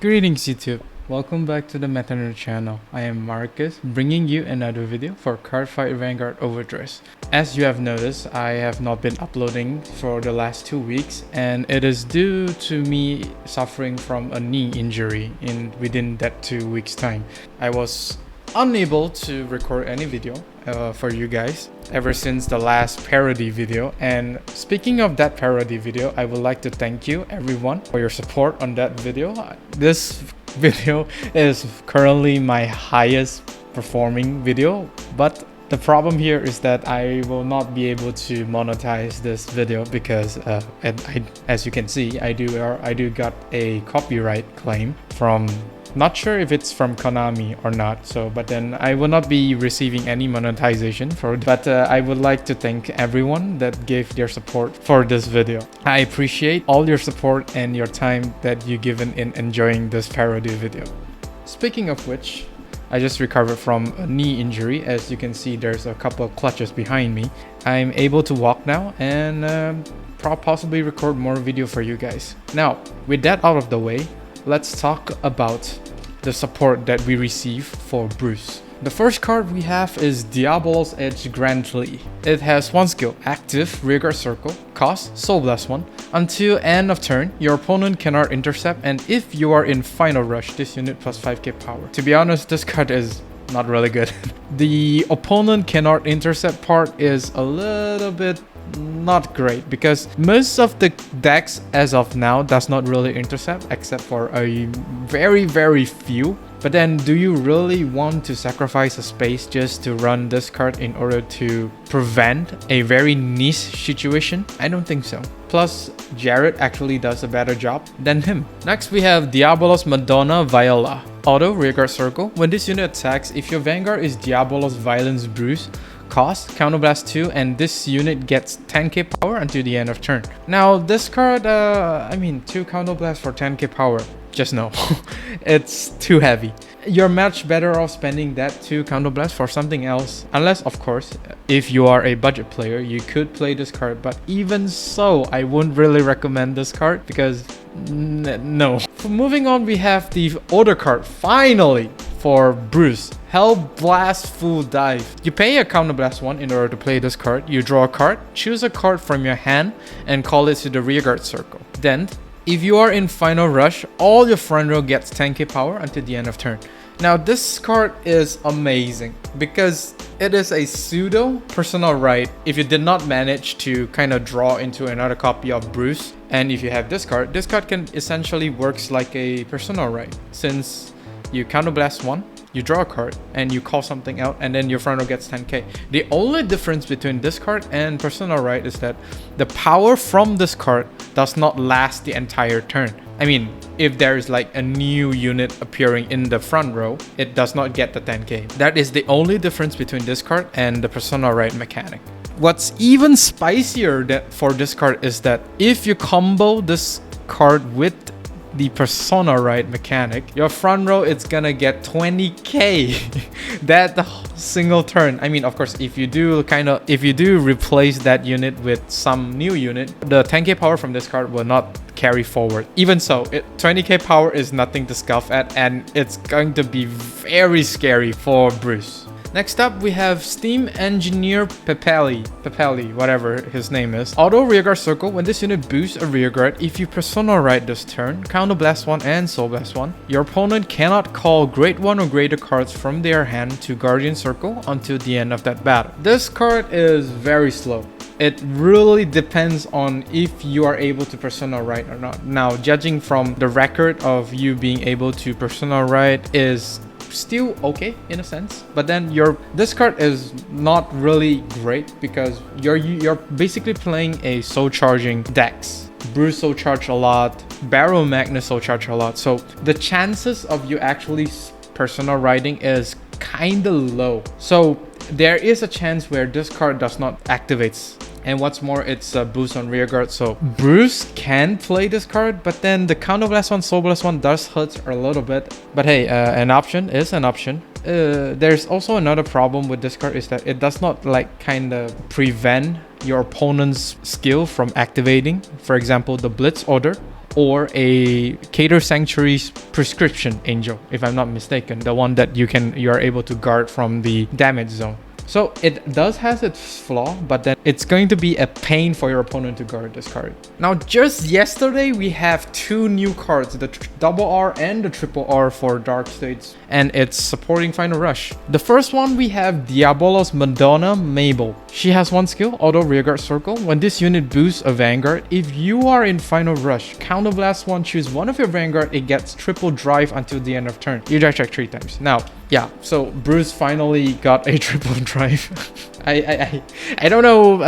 Greetings YouTube, welcome back to the Lenard channel. I am Marcus, bringing you another video for Cardfight Vanguard Overdress. As you have noticed, I have not been uploading for the last 2 weeks, and it is due to me suffering from a knee injury within that 2 weeks time. I was unable to record any video for you guys ever since the last parody video. And speaking of that parody video, I would like to thank you everyone for your support on that video. This video is currently my highest performing video, but the problem here is that I will not be able to monetize this video because as you can see, I do got a copyright claim from, not sure if it's from Konami or not, but then I will not be receiving any monetization for it. But I would like to thank everyone that gave their support for this video. I appreciate all your support and your time that you given in enjoying this parody video. Speaking of which, I just recovered from a knee injury. As you can see, there's a couple of clutches behind me. I'm able to walk now and possibly record more video for you guys. Now, with that out of the way, let's talk about the support that we receive for Bruce. The first card we have is Diablo's Edge Grandly. It has one skill, active rearguard circle, cost Soul Blast 1. Until end of turn, your opponent cannot intercept, and if you are in final rush, this unit plus 5k power. To be honest, this card is not really good. The opponent cannot intercept part is a little bit not great because most of the decks as of now does not really intercept except for a very few. But then do you really want to sacrifice a space just to run this card in order to prevent a very niche situation? I don't think so. Plus, Jared actually does a better job than him. Next, we have Diabolos Madonna Viola. Auto rearguard circle. When this unit attacks, if your Vanguard is Diabolos Violence Bruce, cost counterblast 2, and this unit gets 10k power until the end of turn. Now this card, 2 counterblast for 10k power, just no. It's too heavy. You're much better off spending that 2 counterblast for something else, unless of course if you are a budget player you could play this card, but even so I wouldn't really recommend this card because no. Moving on, we have the order card finally for Bruce, Hell Blast Full Dive. You pay a counterblast 1 in order to play this card. You draw a card, choose a card from your hand and call it to the rearguard circle. Then if you are in final rush, all your front row gets 10k power until the end of turn. Now this card is amazing because it is a pseudo personal right if you did not manage to kind of draw into another copy of Bruce. And if you have this card can essentially works like a personal right, since you counterblast 1, you draw a card, and you call something out, and then your front row gets 10k. The only difference between this card and personal right is that the power from this card does not last the entire turn. I mean, if there is like a new unit appearing in the front row, it does not get the 10k. That is the only difference between this card and the personal right mechanic. What's even spicier for this card is that if you combo this card with the persona right mechanic, your front row it's gonna get 20k that single turn. I mean, of course, if you do replace that unit with some new unit, the 10k power from this card will not carry forward. Even so, 20k power is nothing to scoff at, and it's going to be very scary for Bruce. Next up, we have Steam Engineer Pepeli, whatever his name is. Auto rearguard circle. When this unit boosts a rearguard, if you persona right this turn, counterblast 1 and soul blast 1, your opponent cannot call grade 1 or greater cards from their hand to guardian circle until the end of that battle. This card is very slow. It really depends on if you are able to persona right or not. Now, judging from the record of you being able to persona right is still okay in a sense, but then this card is not really great because you're basically playing a soul charging decks. Bruce soul charge a lot, Barrel Magnus soul charge a lot, so the chances of you actually persona riding is kinda low. So there is a chance where this card does not activate. And what's more, it's a boost on rearguard, so Bruce can play this card, but then the counterblast 1, soul blast 1 does hurt a little bit. But hey, an option is an option. There's also another problem with this card is that it does not kind of prevent your opponent's skill from activating. For example, the Blitz order or a Cater Sanctuary's Prescription Angel, if I'm not mistaken, the one that you are able to guard from the damage zone. So it does has its flaw, but then it's going to be a pain for your opponent to guard this card. Now, just yesterday, we have two new cards, the double R and the triple R for Dark States, and it's supporting Final Rush. The first one, we have Diabolos Madonna Mabel. She has one skill, Auto Rearguard Circle. When this unit boosts a Vanguard, if you are in Final Rush, Counterblast 1, choose one of your Vanguard, it gets triple drive until the end of turn. You dash check 3 times. Now, yeah, so Bruce finally got a triple drive. I don't know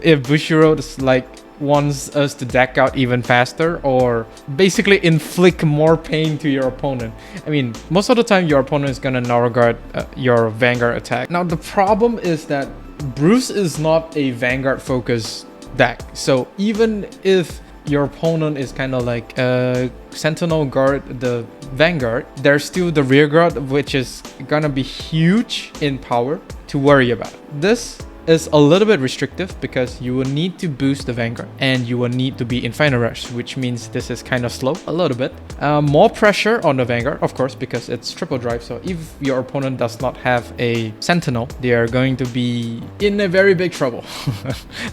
if Bushiroad like wants us to deck out even faster or basically inflict more pain to your opponent. I mean, most of the time your opponent is gonna Norguard your Vanguard attack. Now the problem is that Bruce is not a Vanguard focused deck, so even if your opponent is kind of like Sentinel guard the Vanguard, there's still the rear guard, which is gonna be huge in power to worry about. This is a little bit restrictive because you will need to boost the Vanguard and you will need to be in Final Rush, which means this is kind of slow a little bit. More pressure on the Vanguard, of course, because it's triple drive. So if your opponent does not have a Sentinel, they are going to be in a very big trouble.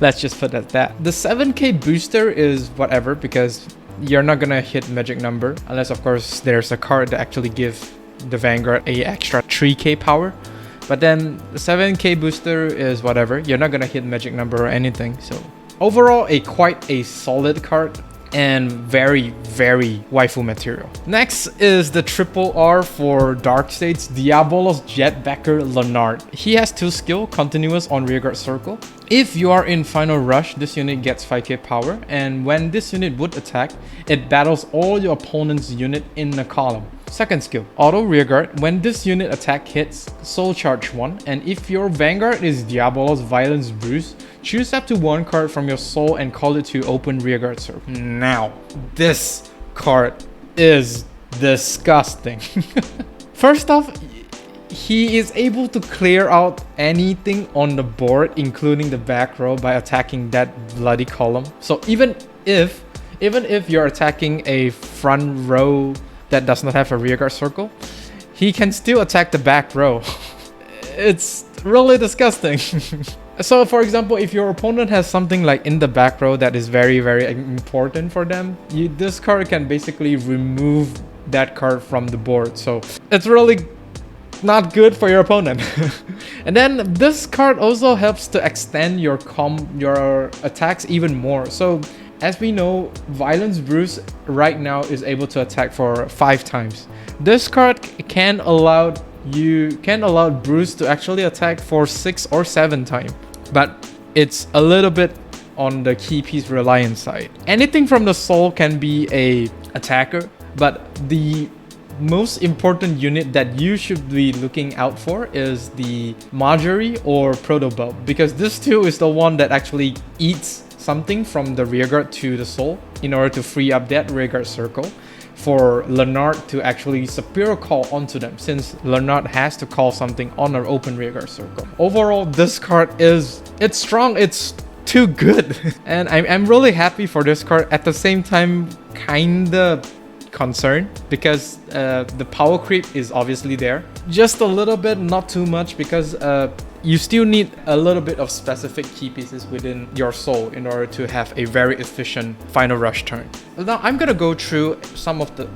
Let's just put it at that. The 7k booster is whatever because you're not gonna hit magic number unless, of course, there's a card that actually gives the Vanguard a extra 3k power. But then the 7k booster is whatever. You're not gonna hit magic number or anything. So overall, quite a solid card and very, very waifu material. Next is the triple R for Dark States, Diabolos Jetbacker Lenard. He has 2 skill, continuous on rearguard circle. If you are in Final Rush, this unit gets 5k power, and when this unit would attack, it battles all your opponent's unit in a column. Second skill, Auto Rearguard. When this unit attack hits, Soul Charge 1, and if your Vanguard is Diabolos Violence Bruce, choose up to 1 card from your soul and call it to open rearguard circle. Now, this card is disgusting. First off, he is able to clear out anything on the board, including the back row, by attacking that bloody column. So even if you're attacking a front row that does not have a rearguard circle, he can still attack the back row. It's really disgusting. So for example, if your opponent has something like in the back row that is very, very important for them, this card can basically remove that card from the board. So it's really not good for your opponent. And then this card also helps to extend your attacks even more. So as we know, Violence Bruce right now is able to attack for 5 times. This card can allow Bruce to actually attack for 6 or 7 times, but it's a little bit on the key piece reliance side. Anything from the soul can be a attacker, but the most important unit that you should be looking out for is the Marjorie or Protobulb, because this too is the one that actually eats something from the rearguard to the soul in order to free up that rearguard circle for Lenard to actually superior call onto them, since Lenard has to call something on our open rearguard circle. Overall, this card it's strong, it's too good. And I'm really happy for this card. At the same time, kinda concerned because the power creep is obviously there. Just a little bit, not too much, because you still need a little bit of specific key pieces within your soul in order to have a very efficient Final Rush turn. Now I'm gonna go through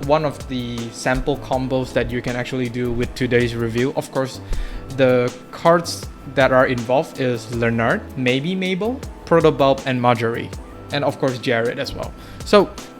one of the sample combos that you can actually do with today's review. Of course, the cards that are involved is Lenard, maybe Mabel, Protobulb, and Marjorie, and of course Jared as well.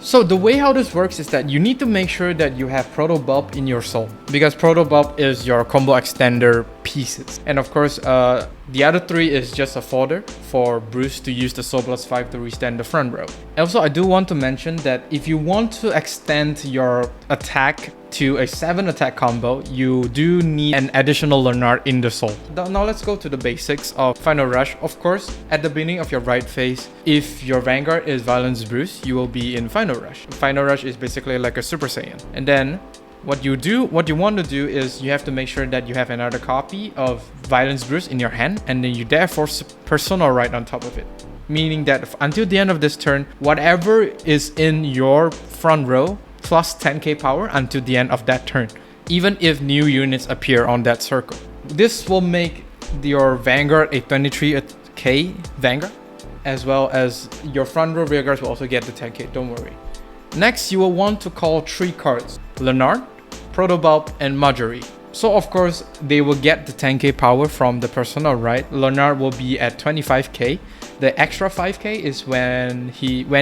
So the way how this works is that you need to make sure that you have Protobulb in your soul, because Protobulb is your combo extender pieces. And of course, the other 3 is just a fodder for Bruce to use the soul plus 5 to restand the front row. Also, I do want to mention that if you want to extend your attack to a 7 attack combo, you do need an additional Lenard in the soul. Now let's go to the basics of Final Rush. Of course, at the beginning of your right phase, if your Vanguard is Violence Bruce, you will be in Final Rush. Final Rush is basically like a Super Saiyan. And then what you want to do is you have to make sure that you have another copy of Violence Bruce in your hand, and then you therefore Persona right on top of it. meaning that until the end of this turn, whatever is in your front row plus 10k power until the end of that turn, even if new units appear on that circle. This will make your Vanguard a 23k Vanguard, as well as your front row rear guards will also get the 10k, don't worry. Next, you will want to call 3 cards: Lenard, Protobulb, and Marjorie. So of course, they will get the 10k power from the personal right. Lenard will be at 25k. The extra 5k is when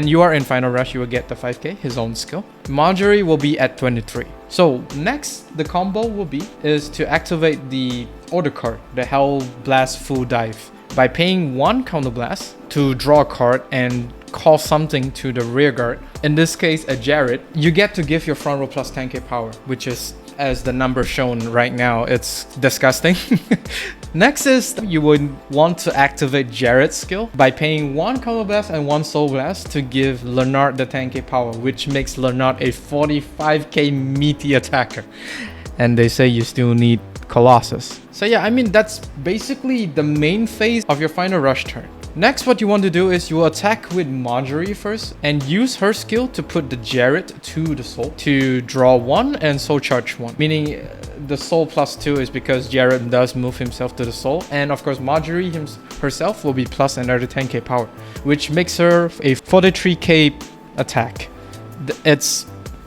you are in Final Rush, you will get the 5k, his own skill. Marjorie will be at 23. So next, the combo will be is to activate the order card, the Hell Blast Full Dive, by paying 1 counter blast to draw a card and call something to the rear guard. In this case, a Jared. You get to give your front row plus 10k power, which is, as the number shown right now, it's disgusting. Next is you would want to activate Jared's skill by paying 1 counter blast and 1 soul blast to give Lenard the 10k power, which makes Lenard a 45k meaty attacker. And they say you still need Colossus. So yeah, I mean, that's basically the main phase of your Final Rush turn. Next, what you want to do is you attack with Marjorie first and use her skill to put the Jared to the soul to draw 1 and soul charge 1. Meaning the soul plus 2 is because Jared does move himself to the soul. And of course, Marjorie herself will be plus another 10k power, which makes her a 43k attack. It's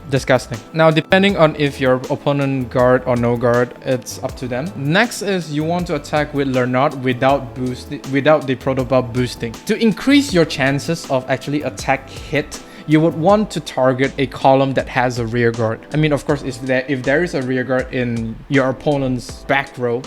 disgusting. Now, depending on if your opponent guard or no guard, it's up to them. Next is you want to attack with Lenard without the Protobulb boosting. To increase your chances of actually attack hit, you would want to target a column that has a rear guard. I mean, of course, if there is a rear guard in your opponent's back row,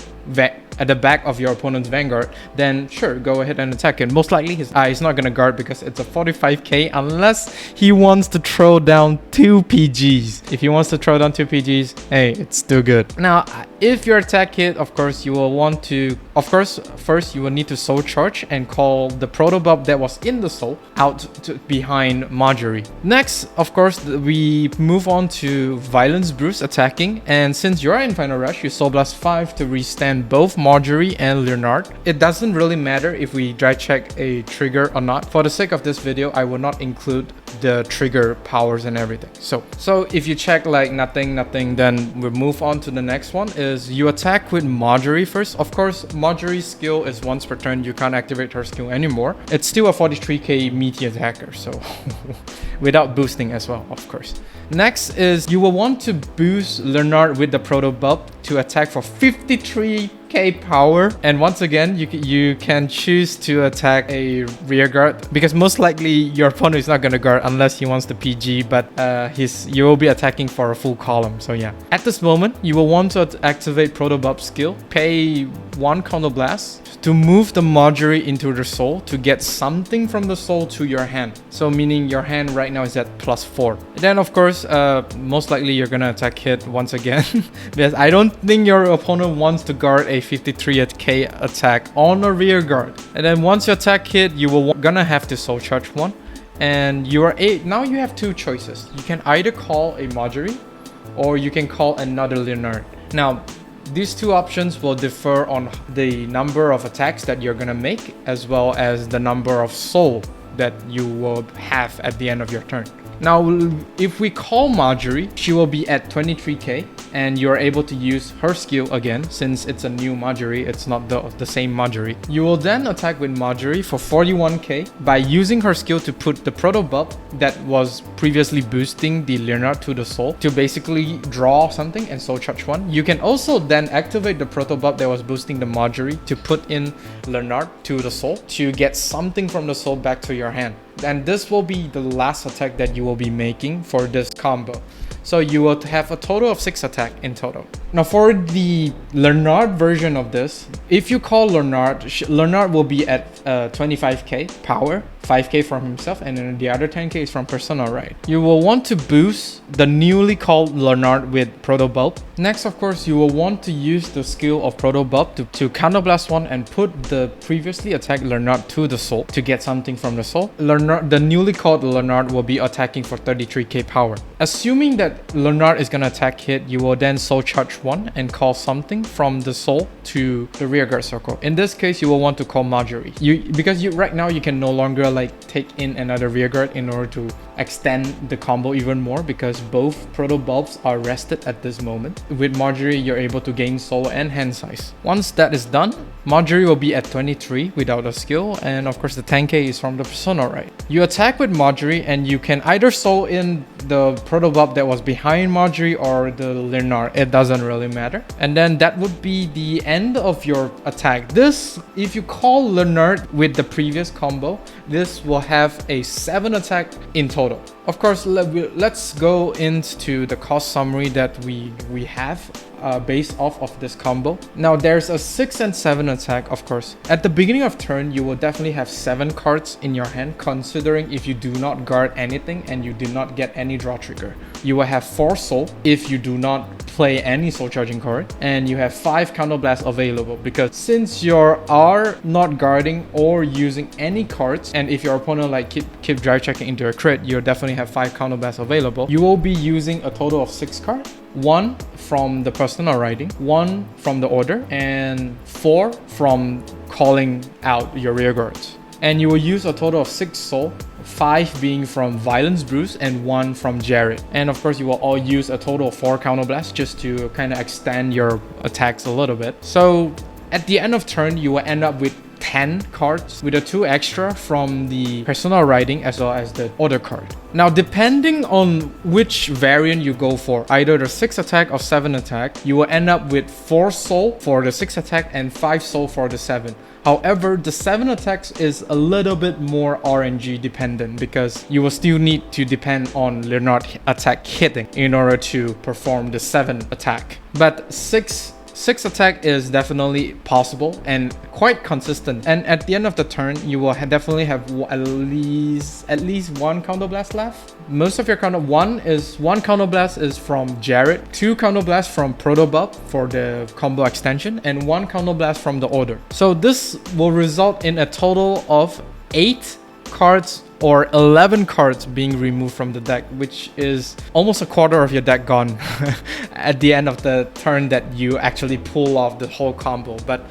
at the back of your opponent's Vanguard, then sure, go ahead and attack it. Most likely he's not gonna guard because it's a 45k unless he wants to throw down 2 PGs. If he wants to throw down 2 PGs, hey, it's still good. Now, if your attack hit, of course, you will want to, first you will need to soul charge and call the Protobulb that was in the soul out behind Marjorie. Next, of course, we move on to Violence Bruce attacking, and since you're in Final Rush, you Soul Blast 5 to restand both Marjorie and Lenard. It doesn't really matter if we dry check a trigger or not. For the sake of this video, I will not include the trigger powers and everything. So if you check like nothing, then we'll move on to the next one. Is you attack with Marjorie first. Of course, Marjorie's skill is once per turn. You can't activate her skill anymore. It's still a 43k meaty attacker, so without boosting as well, of course. Next is you will want to boost Lenard with the Protobulb to attack for 53k power, and once again you can choose to attack a rear guard because most likely your opponent is not going to guard unless he wants the PG, but you will be attacking for a full column. So yeah, at this moment you will want to activate Protobulb skill, pay 1 counter blast to move the Marjorie into the soul to get something from the soul to your hand. So meaning your hand right now is at +4. And then of course, most likely you're gonna attack hit once again because I don't think your opponent wants to guard a 53k attack on a rear guard. And then once you attack hit, you will gonna have to soul charge 1, and now you have 2 choices. You can either call a Marjorie or you can call another Lenard. Now, these 2 options will differ on the number of attacks that you're gonna make, as well as the number of soul that you will have at the end of your turn. Now, if we call Marjorie, she will be at 23k, and you're able to use her skill again since it's a new Marjorie, it's not the same Marjorie. You will then attack with Marjorie for 41k by using her skill to put the Protobulb that was previously boosting the Lenard to the soul to basically draw something and soul charge 1. You can also then activate the Protobulb that was boosting the Marjorie to put in Lenard to the soul to get something from the soul back to your hand. And this will be the last attack that you will be making for this combo. So you will have a total of 6 attack in total. Now for the Lenard version of this, if you call Lenard will be at 25k power, 5k from himself, and then the other 10k is from Persona, right? You will want to boost the newly called Lenard with Protobulb. Next, of course, you will want to use the skill of Protobulb to counterblast 1 and put the previously attacked Lenard to the soul to get something from the soul. The newly called Lenard will be attacking for 33k power. Assuming that Lenard is gonna attack hit, you will then soul charge 1 and call something from the soul to the rearguard circle. In this case, you will want to call Marjorie. Because right now you can no longer like take in another rearguard in order to extend the combo even more, because both proto bulbs are rested at this moment. With Marjorie, you're able to gain soul and hand size. Once that is done, Marjorie will be at 23 without a skill, and of course the 10k is from the persona right. You attack with Marjorie and you can either soul in the proto bulb that was behind Marjorie or the Lenard. It doesn't really matter. And then that would be the end of your attack. This, if you call Lenard with the previous combo, this will have a 7 attack in total. Of course, let's go into the cost summary that we have based off of this combo. Now there's a 6 and 7 attack, of course. At the beginning of turn, you will definitely have 7 cards in your hand, considering if you do not guard anything and you do not get any draw trigger. You will have 4 soul if you do not play any soul charging card, and you have 5 counterblast available, because since you are not guarding or using any cards, and if your opponent like keep drive checking into a crit, you definitely have 5 counterblast available. You will be using a total of 6 cards, 1 from the personal writing, 1 from the order, and 4 from calling out your rear guards. And you will use a total of 6 soul, 5 being from Violence Bruce and 1 from Jared. And of course, you will all use a total of 4 counterblast just to kind of extend your attacks a little bit. So at the end of turn, you will end up with 10 cards with a 2 extra from the personal writing as well as the order card. Now, depending on which variant you go for, either the 6 attack or 7 attack, you will end up with 4 soul for the 6 attack and 5 soul for the 7. However, the 7 attacks is a little bit more RNG dependent, because you will still need to depend on Lenard attack hitting in order to perform the 7 attack. But 6 attack is definitely possible and quite consistent. And at the end of the turn, you will definitely have at least 1 counterblast left. Most of your one counterblast is from Jared, 2 counterblast from Proto Bulb for the combo extension, and 1 counterblast from the order. So this will result in a total of 8 cards or 11 cards being removed from the deck, which is almost a quarter of your deck gone at the end of the turn that you actually pull off the whole combo. But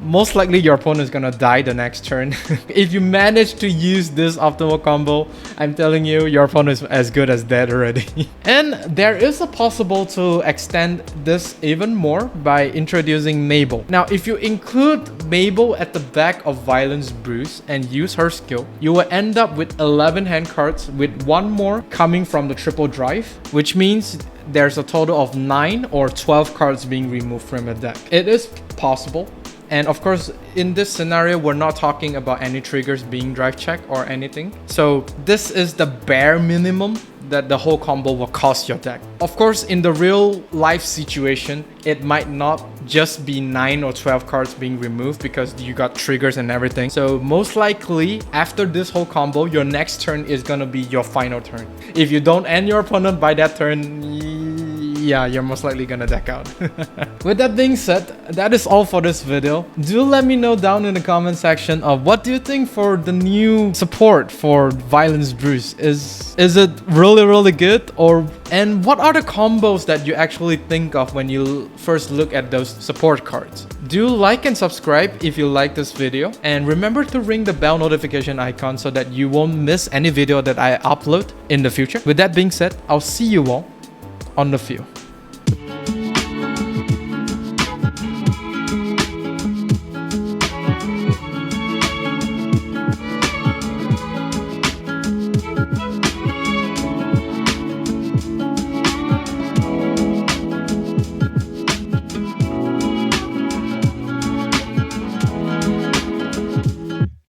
most likely your opponent is gonna die the next turn. If you manage to use this optimal combo, I'm telling you, your opponent is as good as dead already. And there is a possible to extend this even more by introducing Mabel. Now, if you include Mabel at the back of Violence Bruce and use her skill, you will end up with 11 hand cards with 1 more coming from the triple drive, which means there's a total of 9 or 12 cards being removed from your deck. It is possible. And of course, in this scenario, we're not talking about any triggers being drive checked or anything. So this is the bare minimum that the whole combo will cost your deck. Of course, in the real life situation, it might not just be 9 or 12 cards being removed because you got triggers and everything. So most likely, after this whole combo, your next turn is gonna be your final turn. If you don't end your opponent by that turn, yeah, you're most likely gonna deck out. With that being said, that is all for this video. Do let me know down in the comment section of what do you think for the new support for Violence Bruce. Is it really good, and what are the combos that you actually think of when you first look at those support cards? Do like and subscribe if you like this video, and remember to ring the bell notification icon so that you won't miss any video that I upload in the future. With that being said, I'll see you all on the field.